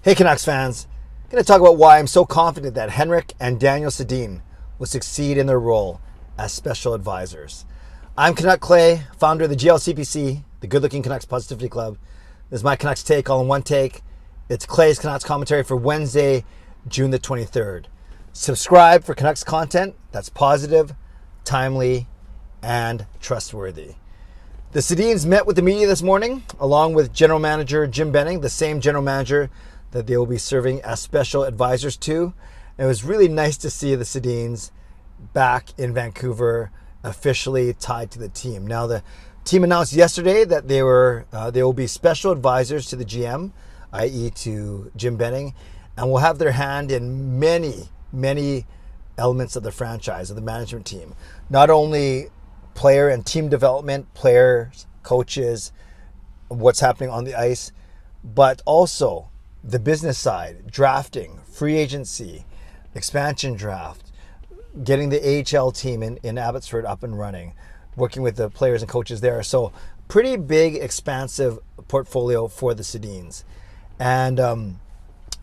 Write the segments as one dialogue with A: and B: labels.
A: Hey Canucks fans, I'm going to talk about why I'm so confident that Henrik and Daniel Sedin will succeed in their role as special advisors. I'm Canuck Clay, founder of the GLCPC, the Good Looking Canucks Positivity Club. This is my Canucks take all in one take. It's Clay's Canucks commentary for Wednesday, June the 23rd. Subscribe for Canucks content that's positive, timely, and trustworthy. The Sedins met with the media this morning, along with General Manager Jim Benning, the same General Manager that they will be serving as special advisors to. And it was really nice to see the Sedins back in Vancouver, officially tied to the team. Now, the team announced yesterday that they will be special advisors to the GM, i.e. to Jim Benning, and will have their hand in many elements of the franchise, of the management team. Not only player and team development, players, coaches, what's happening on the ice, but also the business side, drafting, free agency, expansion draft, getting the AHL team in Abbotsford up and running, working with the players and coaches there. So pretty big, expansive portfolio for the Sedins. And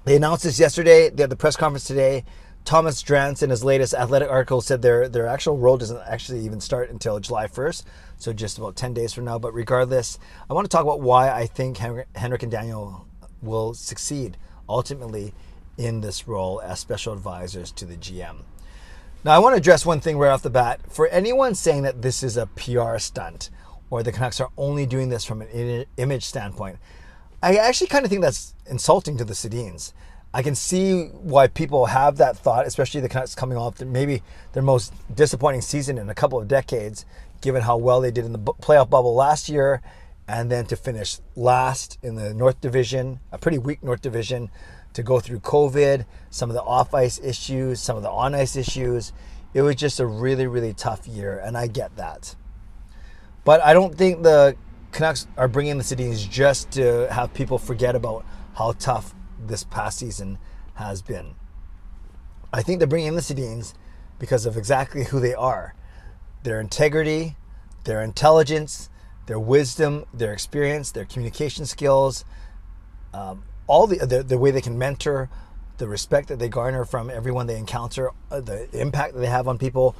A: they announced this yesterday. They had the press conference today. Thomas Drance, in his latest Athletic article, said their actual role doesn't actually even start until July 1st, so just about 10 days from now. But regardless, I want to talk about why I think Henrik and Daniel will succeed ultimately in this role as special advisors to the GM. Now, I want to address one thing right off the bat. For anyone saying that this is a PR stunt or the Canucks are only doing this from an image standpoint, I actually kind of think that's insulting to the Sedins. I can see why people have that thought, especially the Canucks coming off maybe their most disappointing season in a couple of decades, given how well they did in the playoff bubble last year, and then to finish last in the North Division, a pretty weak North Division, to go through COVID, some of the off-ice issues, some of the on-ice issues. It was just a really, really tough year, and I get that. But I don't think the Canucks are bringing the Sedins just to have people forget about how tough this past season has been. I think they're bringing in the Sedins because of exactly who they are. Their integrity, their intelligence, their wisdom, their experience, their communication skills, all the way they can mentor, the respect that they garner from everyone they encounter, the impact that they have on people,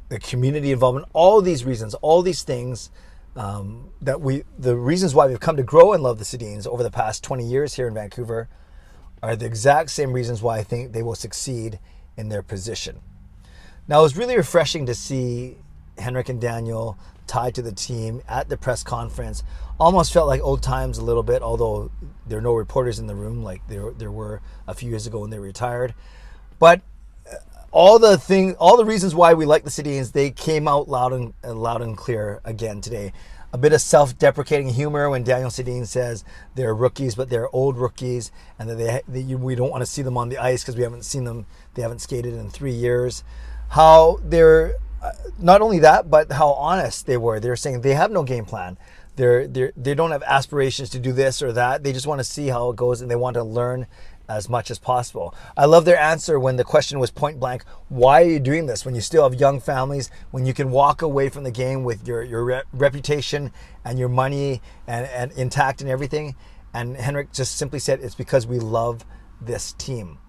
A: the community involvement, all these reasons, all these things the reasons why we've come to grow and love the Sedins over the past 20 years here in Vancouver are the exact same reasons why I think they will succeed in their position. Now, it was really refreshing to see Henrik and Daniel tied to the team at the press conference. Almost felt like old times a little bit, although there are no reporters in the room like there were a few years ago when they retired. But all the reasons why we like the Sedins, they came out loud and clear again today. A bit of self-deprecating humor when Daniel Sedin says they're rookies, but they're old rookies, and that we don't want to see them on the ice because we haven't seen them. They haven't skated in 3 years. How they're not only that, but how honest they were. They're saying they have no game plan. They don't have aspirations to do this or that. They just want to see how it goes, and they want to learn as much as possible. I love their answer when the question was point blank, why are you doing this when you still have young families, when you can walk away from the game with your reputation and your money and intact and everything? And Henrik just simply said, it's because we love this team.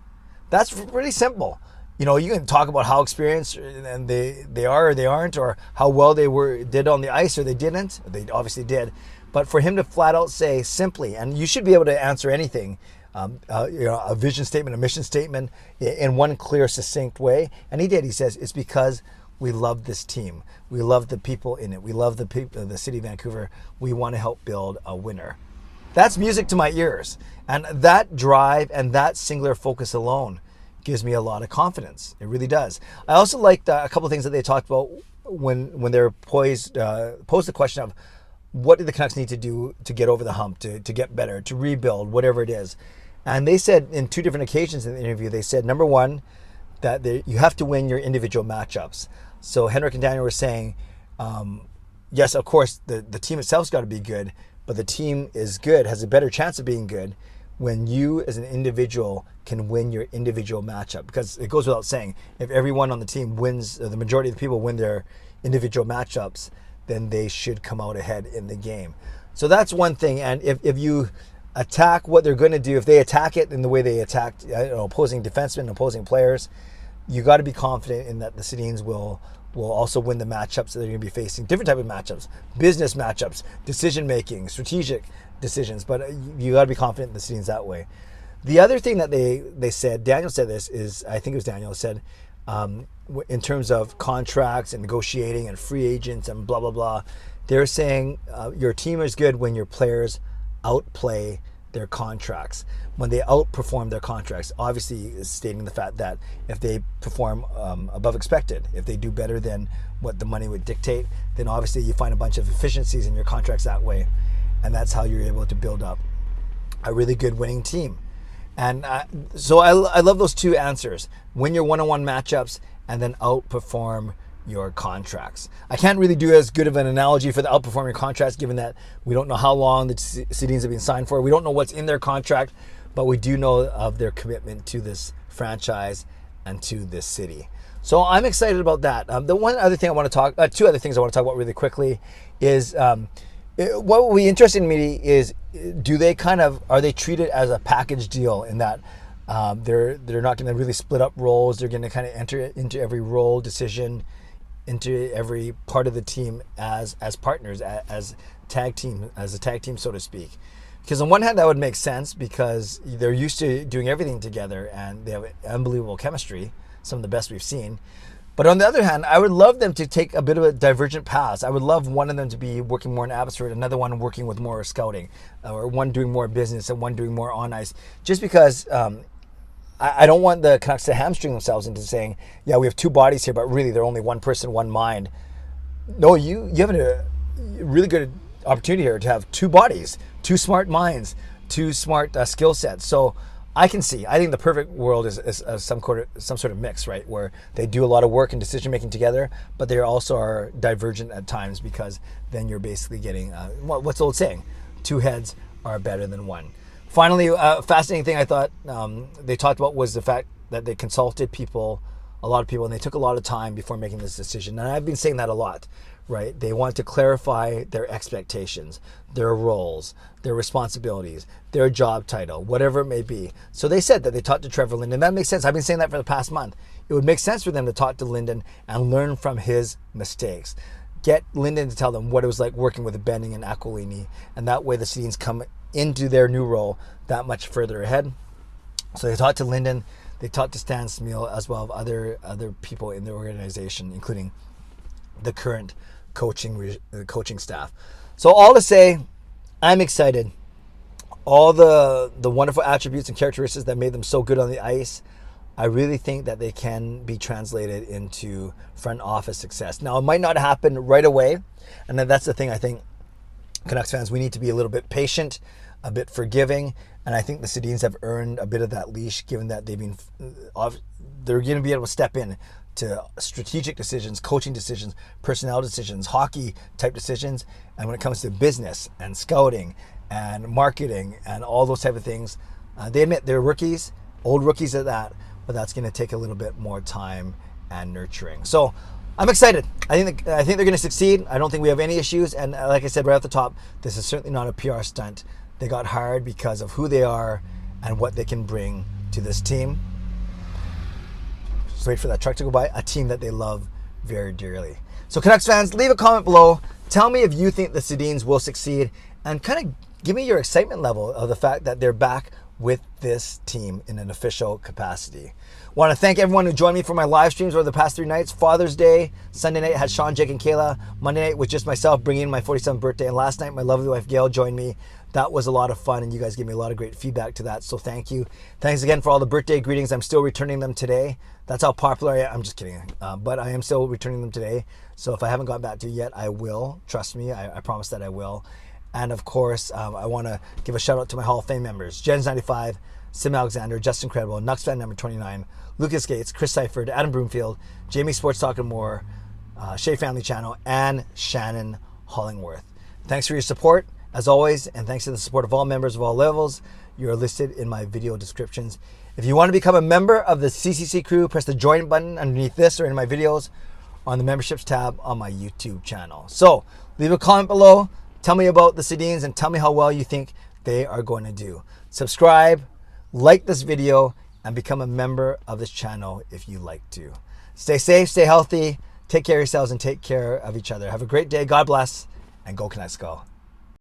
A: That's pretty simple. You know, you can talk about how experienced and they are or they aren't, or how well they did on the ice or they didn't. They obviously did. But for him to flat out say simply, and you should be able to answer anything, a vision statement, a mission statement in one clear, succinct way. And he did. He says, it's because we love this team. We love the people in it. We love the people, the city of Vancouver. We want to help build a winner. That's music to my ears. And that drive and that singular focus alone gives me a lot of confidence. It really does. I also liked a couple of things that they talked about when they're posed the question of what do the Canucks need to do to get over the hump, to get better, to rebuild, whatever it is. And they said in two different occasions in the interview, they said, number one, that you have to win your individual matchups. So Henrik and Daniel were saying, yes, of course, the team itself's got to be good, but the team is good, has a better chance of being good when you as an individual can win your individual matchup. Because it goes without saying, if everyone on the team wins, the majority of the people win their individual matchups, then they should come out ahead in the game. So that's one thing. And if you attack what they're going to do, if they attack it in the way they attacked opposing defensemen, opposing players, you got to be confident in that the Sedins will also win the matchups that they're going to be facing. Different type of matchups, business matchups, decision making, strategic decisions. But you got to be confident in the Sedins that way. The other thing that they said, Daniel said this, is, I think it was Daniel said, in terms of contracts and negotiating and free agents and blah blah blah, they're saying your team is good when your players outplay their contracts, when they outperform their contracts. Obviously stating the fact that if they perform above expected, if they do better than what the money would dictate, then obviously you find a bunch of efficiencies in your contracts that way, and that's how you're able to build up a really good winning team. And so I love those two answers: win your one-on-one matchups and then outperform your contracts. I can't really do as good of an analogy for the outperforming contracts, given that we don't know how long the Sedins have been signed for. We don't know what's in their contract, but we do know of their commitment to this franchise and to this city. So I'm excited about that. The one other thing I want to talk, two other things I want to talk about really quickly is what will be interesting to me is, are they treated as a package deal in that they're not going to really split up roles. They're going to kind of enter into every role, decision, into every part of the team as partners, as a tag team, so to speak. Because on one hand, that would make sense because they're used to doing everything together and they have unbelievable chemistry, some of the best we've seen. But on the other hand, I would love them to take a bit of a divergent path. I would love one of them to be working more in atmosphere, another one working with more scouting, or one doing more business and one doing more on ice. Just because I don't want the Canucks to hamstring themselves into saying, yeah, we have two bodies here, but really they're only one person, one mind. No, you have a really good opportunity here to have two bodies, two smart minds, two smart skill sets. So I think the perfect world is some sort of mix, right? Where they do a lot of work and decision making together, but they also are divergent at times, because then you're basically getting, what's the old saying? Two heads are better than one. Finally, a fascinating thing I thought they talked about was the fact that they consulted a lot of people, and they took a lot of time before making this decision. And I've been saying that a lot, right? They want to clarify their expectations, their roles, their responsibilities, their job title, whatever it may be. So they said that they talked to Trevor Linden. That makes sense. I've been saying that for the past month. It would make sense for them to talk to Linden and learn from his mistakes. Get Linden to tell them what it was like working with Benning and Aquilini, and that way the Sedins come into their new role that much further ahead. So they talked to Linden, they talked to Stan Smeel, as well as other people in the organization, including the current coaching staff. So all to say, I'm excited. All the wonderful attributes and characteristics that made them so good on the ice, I really think that they can be translated into front office success. Now, it might not happen right away, and that's the thing. I think Canucks fans, we need to be a little bit patient, a bit forgiving, and I think the Sedins have earned a bit of that leash, given that they're going to be able to step in to strategic decisions, coaching decisions, personnel decisions, hockey type decisions, and when it comes to business and scouting and marketing and all those type of things, they admit they're rookies, old rookies at that, but that's going to take a little bit more time and nurturing. So I'm excited. I think they're going to succeed. I don't think we have any issues. And like I said right off the top, this is certainly not a PR stunt. They got hired because of who they are and what they can bring to this team. Just wait for that truck to go by. A team that they love very dearly. So Canucks fans, leave a comment below. Tell me if you think the Sedins will succeed, and kind of give me your excitement level of the fact that they're back with this team in an official capacity. Want to thank everyone who joined me for my live streams over the past 3 nights. Father's Day, Sunday night had Sean, Jake, and Kayla. Monday night was just myself bringing in my 47th birthday. And last night, my lovely wife, Gail, joined me. That was a lot of fun, and you guys gave me a lot of great feedback to that, so thank you. Thanks again for all the birthday greetings. I'm still returning them today. That's how popular I am. I'm just kidding. But I am still returning them today. So if I haven't gotten back to you yet, I will. Trust me, I promise that I will. And of course, I want to give a shout out to my Hall of Fame members: Jens95, Sim Alexander, Justin Credible, Nux fan number 29, Lucas Gates, Chris Seifert, Adam Broomfield, Jamie Sports Talk and More, Shea Family Channel, and Shannon Hollingworth. Thanks for your support, as always, and thanks to the support of all members of all levels. You are listed in my video descriptions. If you want to become a member of the CCC Crew, press the join button underneath this or in my videos on the memberships tab on my YouTube channel. So leave a comment below. Tell me about the Sedins and tell me how well you think they are going to do. Subscribe, like this video, and become a member of this channel if you like to. Stay safe, stay healthy, take care of yourselves, and take care of each other. Have a great day. God bless, and go Canucks go.